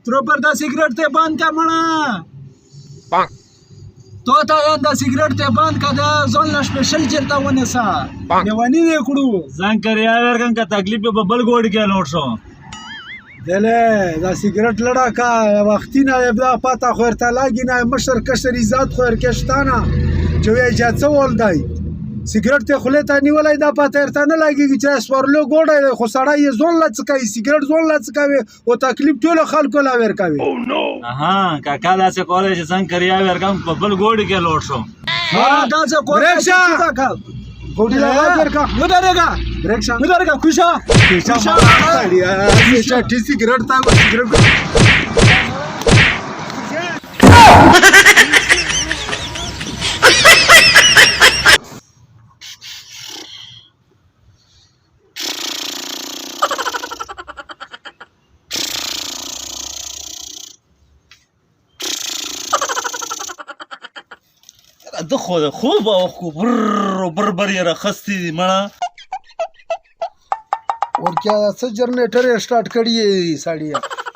تروپر دا سیگریٹ ته بند کا مړه تو ته دا سیگریٹ ته بند کا دا ځون لا سپیشل چلتا ونسا دیوانی نه کړو ځان کریا ورکن کا تکلیف په بل ګوډ کې لوټ شو دله دا سیگریٹ لڑا کا وختي نه دا پتا خو ورته لاګي نه مشر کشر عزت خو ورکشتانه چې وی اجازه ول دی سیگریٹ ته خله ته نیولای دا پته ورته نه لاګي چې سپورلو ګوډه خو سړی یې ځون لڅکای سیگریٹ ځون لڅکاوي او تکلیف ټول خلکو لا ورکوي اها کاکا دا څه کولای چې څنګه کریا ورکم په بل ګوډ کې لوټ شو دا څه کولای ګوډی لگا ورکا ودرګه بریکشا ودرګه خوشا ټی سیگریٹ تا سیگریٹ د خو خوب او خو بر بر یې راخستی دي مړه ورکیا څه جنریټر سٹارټ کړی ساړی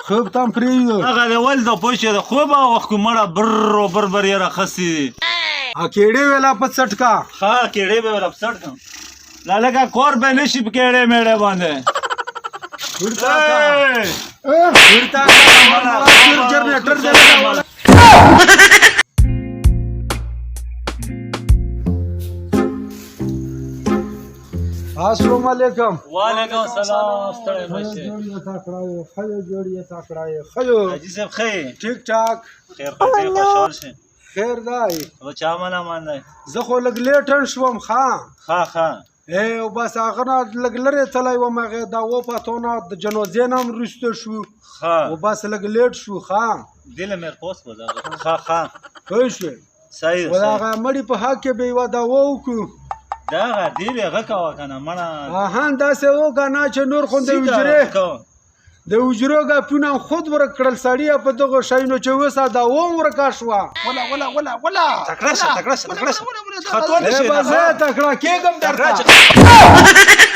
خوب تام پری هغه د ول د پوښې د خوب او خو مړه بر بر یې راخستی دي ا کېړې ویلا په سټکا ها کېړې به ور پسټ کم لاله کور به نشي کېړې میړه باندې ورتا جنریټر دې السلام علیکم وعلیکم السلام ستړی مشه جوړی تا کړای خیو جوړی تا کړای خیو حاجی صاحب خیر ټیک ټاک خیر خیر خوشحال شه خیر دای او چا مالا مان دی زه خو لګ لیټن شوم ها اے او بس هغه لګ لري تلای و مغه دا و پاتونه د جنوزین هم رسته شو او بس لګ لیټ شو دل مې پوس ودا ها خوښ صحیح ودا مړی په حق کې به ودا وو دا غدیر هغه کا وکنه مړه اهان دا سه و کنه چې نور خوندې د وجرو غا پونه خود ور کړل سړی په دغه شاینو چې وسا دا و ورکا شو ولا تکړه خطر نشي تکړه کېګم درته